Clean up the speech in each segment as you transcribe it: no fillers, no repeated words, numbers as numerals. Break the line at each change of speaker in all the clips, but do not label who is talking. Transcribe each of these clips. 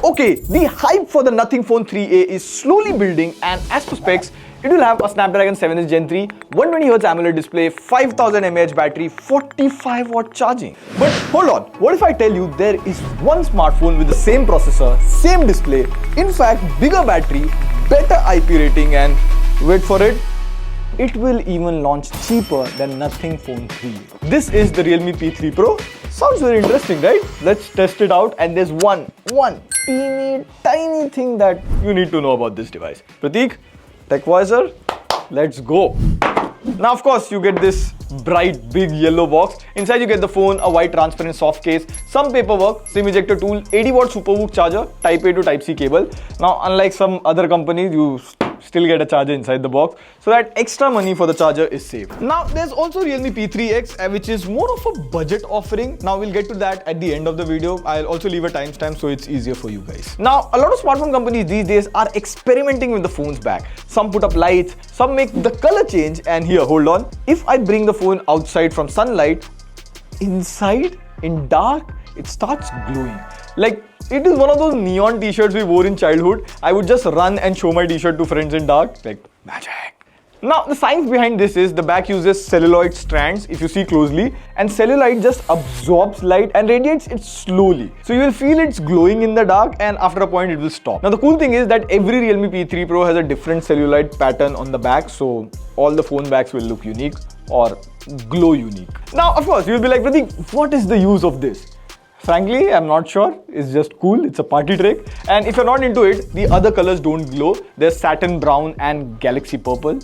Okay, the hype for the Nothing Phone 3A is slowly building, and as per specs, it will have a Snapdragon 7S Gen 3, 120Hz AMOLED display, 5000 mAh battery, 45-watt charging. But hold on, what if I tell you there is one smartphone with the same processor, same display, in fact bigger battery, better IP rating, and wait for it, it will even launch cheaper than Nothing Phone 3. This is the Realme P3 Pro. Sounds very interesting, right? Let's test it out, and there's one teeny tiny thing that you need to know about this device. Prateek, TechWiser, let's go. Now, of course, you get this bright, big yellow box. Inside you get the phone, a white transparent soft case, some paperwork, SIM ejector tool, 80-watt SuperVOOC charger, Type A to Type C cable. Now, unlike some other companies, you still get a charger inside the box, so that extra money for the charger is saved. Now, there's also Realme P3X, which is more of a budget offering. Now, we'll get to that at the end of the video. I'll also leave a timestamp so it's easier for you guys. Now, a lot of smartphone companies these days are experimenting with the phone's back. Some put up lights, some make the color change, and here, hold on. If I bring the phone outside from sunlight, inside, in dark, it starts glowing. Like, it is one of those neon t-shirts we wore in childhood. I would just run and show my t-shirt to friends in dark, like magic. Now, the science behind this is the back uses celluloid strands, if you see closely, and celluloid just absorbs light and radiates it slowly. So you will feel it's glowing in the dark, and after a point it will stop. Now, the cool thing is that every Realme P3 Pro has a different celluloid pattern on the back, so all the phone backs will look unique or glow unique. Now, of course, you'll be like, Prateek, what is the use of this? Frankly, I'm not sure. It's just cool. It's a party trick. And if you're not into it, the other colors don't glow. There's satin brown and galaxy purple.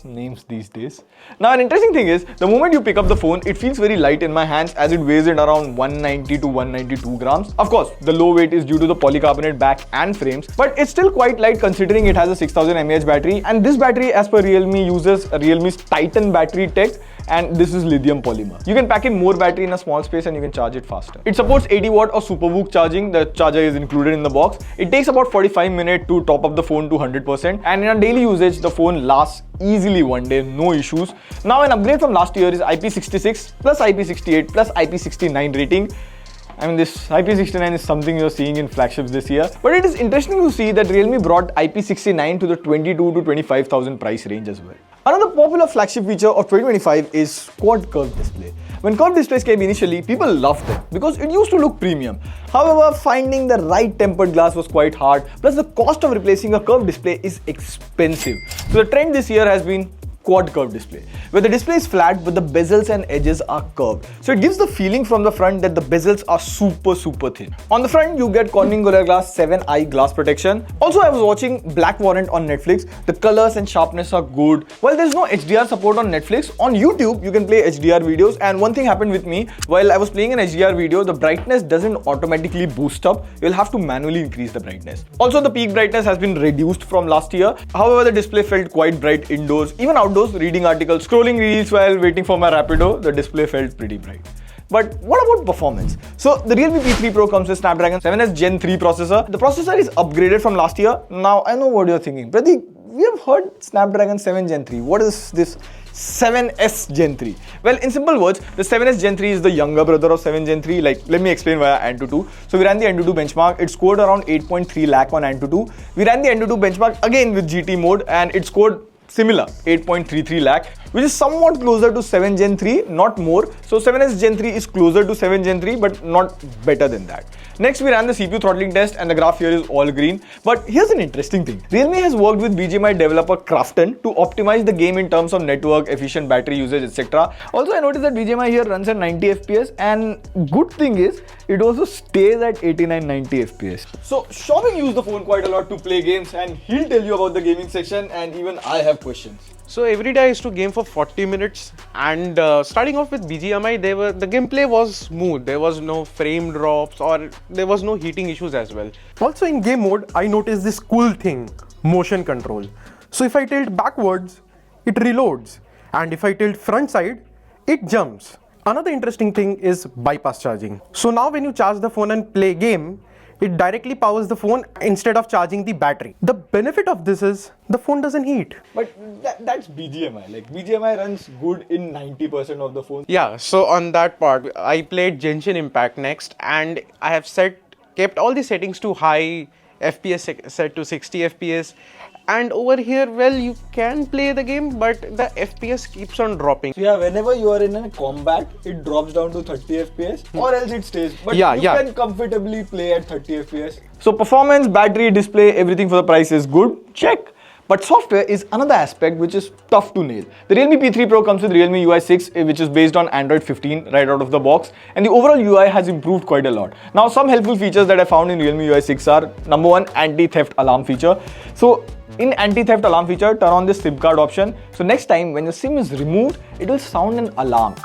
Names these days. Now, an interesting thing is, the moment you pick up the phone, it feels very light in my hands as it weighs in around 190 to 192 grams. Of course, the low weight is due to the polycarbonate back and frames, but it's still quite light considering it has a 6000 mAh battery. And this battery, as per Realme, uses Realme's Titan battery tech, and this is lithium polymer. You can pack in more battery in a small space and you can charge it faster. It supports 80-watt or SuperVOOC charging. The charger is included in the box. It takes about 45 minutes to top up the phone to 100%, and in a daily usage, the phone lasts easily one day, no issues. Now, an upgrade from last year is IP66 plus IP68 plus IP69 rating. I mean, this IP69 is something you're seeing in flagships this year. But it is interesting to see that Realme brought IP69 to the 22 to 25,000 price range as well. Another popular flagship feature of 2025 is quad curved display. When curved displays came initially, people loved them because it used to look premium. However, finding the right tempered glass was quite hard. Plus, the cost of replacing a curved display is expensive. So the trend this year has been quad curved display, where the display is flat but the bezels and edges are curved. So it gives the feeling from the front that the bezels are super thin. On the front, you get Corning Gorilla Glass 7i glass protection. Also, I was watching Black Warrant on Netflix. The colors and sharpness are good. While there's no HDR support on Netflix, on YouTube you can play HDR videos, and one thing happened with me. While I was playing an HDR video, the brightness doesn't automatically boost up. You'll have to manually increase the brightness. Also, the peak brightness has been reduced from last year. However, the display felt quite bright indoors, even outdoors. Reading articles, scrolling reels while waiting for my Rapido, the display felt pretty bright. But what about performance? So the Realme P3 Pro comes with Snapdragon 7S Gen 3 processor. The processor is upgraded from last year. Now, I know what you're thinking. Prateek, we have heard Snapdragon 7 Gen 3. What is this 7S Gen 3? Well, in simple words, the 7S Gen 3 is the younger brother of 7 Gen 3. Like, let me explain via Antutu. So we ran the Antutu benchmark. It scored around 8.3 lakh on Antutu. We ran the Antutu benchmark again with GT mode, and it scored similar 8.33 lakh, which is somewhat closer to 7 Gen 3, not more. So 7S Gen 3 is closer to 7 Gen 3, but not better than that. Next, we ran the CPU throttling test, and the graph here is all green. But here's an interesting thing. Realme has worked with BGMI developer Krafton to optimize the game in terms of network, efficient battery usage, etc. Also, I noticed that BGMI here runs at 90 FPS, and good thing is, it also stays at 89-90 FPS. So Shopping used the phone quite a lot to play games, and he'll tell you about the gaming section, and even I have questions.
So every day I used to game for 40 minutes, and starting off with BGMI, the gameplay was smooth. There was no frame drops or there was no heating issues as well.
Also in game mode, I noticed this cool thing, motion control. So if I tilt backwards, it reloads, and if I tilt front side, it jumps. Another interesting thing is bypass charging. So now when you charge the phone and play game, it directly powers the phone instead of charging the battery. The benefit of this is the phone doesn't heat.
But that's BGMI. Like, BGMI runs good in 90% of the phones.
Yeah, so on that part, I played Genshin Impact next, and I have set kept all the settings to high, FPS set to 60 FPS. And over here, well, you can play the game, but the FPS keeps on dropping.
Yeah, whenever you are in a combat, it drops down to 30 FPS or else it stays. But
Yeah,
you
yeah.
can comfortably play at 30 FPS. So performance, battery, display, everything for the price is good. Check. But software is another aspect which is tough to nail. The Realme P3 Pro comes with Realme UI 6, which is based on Android 15 right out of the box, and the overall UI has improved quite a lot. Now, some helpful features that I found in Realme UI 6 are: number one, anti-theft alarm feature. So in anti-theft alarm feature, turn on this SIM card option. So next time when your SIM is removed, it will sound an alarm.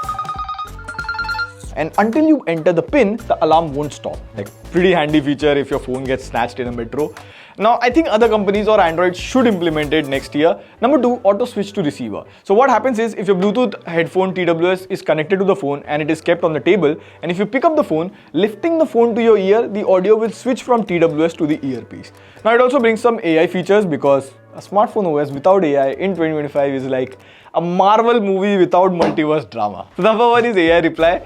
And until you enter the pin, the alarm won't stop. Like, pretty handy feature if your phone gets snatched in a metro. Now, I think other companies or Android should implement it next year. Number two, auto switch to receiver. So what happens is, if your Bluetooth headphone TWS is connected to the phone and it is kept on the table, and if you pick up the phone, lifting the phone to your ear, the audio will switch from TWS to the earpiece. Now, it also brings some AI features, because a smartphone OS without AI in 2025 is like a Marvel movie without multiverse drama. So number one is AI reply.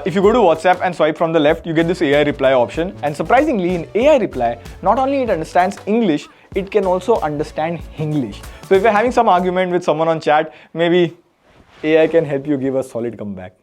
If you go to WhatsApp and swipe from the left, you get this AI reply option. And surprisingly, in AI reply, not only it understands English, it can also understand Hinglish. So if you're having some argument with someone on chat, maybe AI can help you give a solid comeback.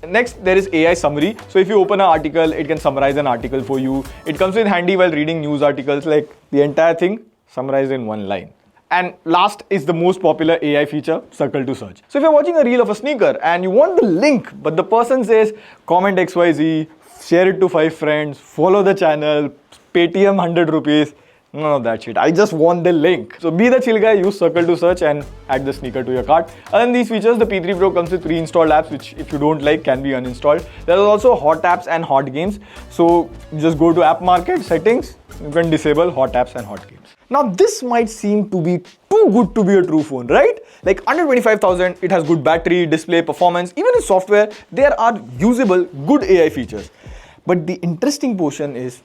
Next, there is AI summary. So if you open an article, it can summarize an article for you. It comes in handy while reading news articles, like the entire thing summarized in one line. And last is the most popular AI feature, circle to search. So if you're watching a reel of a sneaker and you want the link, but the person says comment XYZ, share it to 5 friends, follow the channel, Paytm 100 rupees, none of that shit. I just want the link. So be the chill guy, use circle to search and add the sneaker to your cart. Other than these features, the P3 Pro comes with pre-installed apps, which if you don't like can be uninstalled. There are also hot apps and hot games. So just go to app market, settings, you can disable hot apps and hot games. Now this might seem to be too good to be a true phone, right? Like under 25,000, it has good battery, display, performance. Even in software, there are usable, good AI features. But the interesting portion is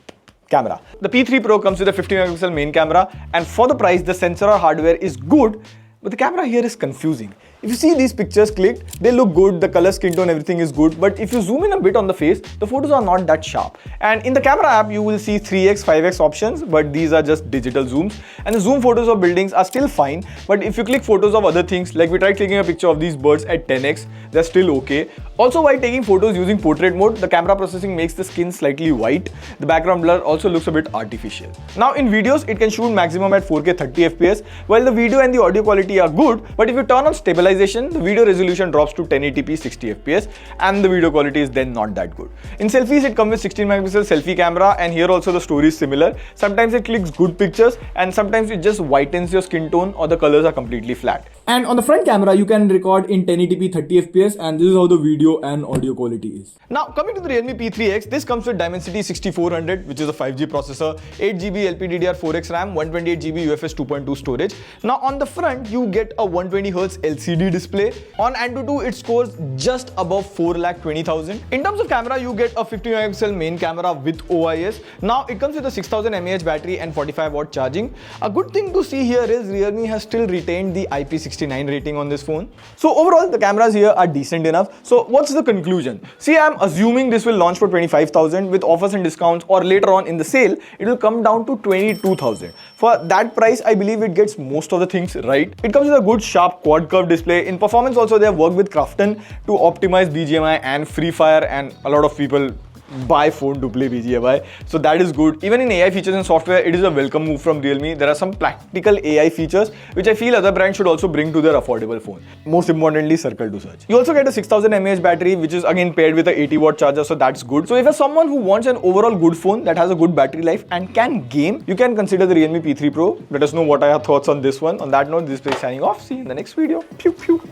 camera. The P3 Pro comes with a 50 megapixel main camera, and for the price, the sensor or hardware is good, but the camera here is confusing. If you see these pictures clicked, they look good, the color, skin tone, everything is good, but if you zoom in a bit on the face, the photos are not that sharp. And in the camera app, you will see 3x, 5x options, but these are just digital zooms. And the zoom photos of buildings are still fine, but if you click photos of other things, like we tried clicking a picture of these birds at 10x, they're still okay. Also, while taking photos using portrait mode, the camera processing makes the skin slightly white. The background blur also looks a bit artificial. Now in videos, it can shoot maximum at 4K 30 FPS, while the video and the audio quality are good, but if you turn on stabilization, the video resolution drops to 1080p 60 FPS and the video quality is then not that good. In selfies, it comes with 16 megapixel selfie camera, and here also the story is similar. Sometimes it clicks good pictures and sometimes it just whitens your skin tone or the colors are completely flat. And on the front camera, you can record in 1080p 30 FPS, and this is how the video and audio quality is. Now coming to the Realme P3X, this comes with Dimensity 6400, which is a 5G processor, 8GB LPDDR4X RAM, 128GB UFS 2.2 storage. Now on the front, you get a 120Hz LCD display. On Antutu, it scores just above 4,20,000. In terms of camera, you get a 50 megapixel main camera with OIS. Now it comes with a 6000 mAh battery and 45 watt charging. A good thing to see here is Realme has still retained the IP69 rating on this phone. So overall, the cameras here are decent enough. So what's the conclusion? See, I'm assuming this will launch for 25,000 with offers and discounts, or later on in the sale, it will come down to 22,000. For that price, I believe it gets most of the things right. It comes with a good sharp quad curve display. In performance also, they have worked with Crafton to optimize BGMI and Free Fire, and a lot of people buy phone to play BGMI, so that is good. Even in AI features and software, it is a welcome move from Realme. There are some practical AI features which I feel other brands should also bring to their affordable phone. Most importantly, circle to search. You also get a 6000 mAh battery, which is again paired with a 80 watt charger, so that's good. So if you're someone who wants an overall good phone that has a good battery life and can game, you can consider the Realme P3 Pro. Let us know what are your thoughts on this one. On that note, this is signing off. See you in the next video. Pew pew.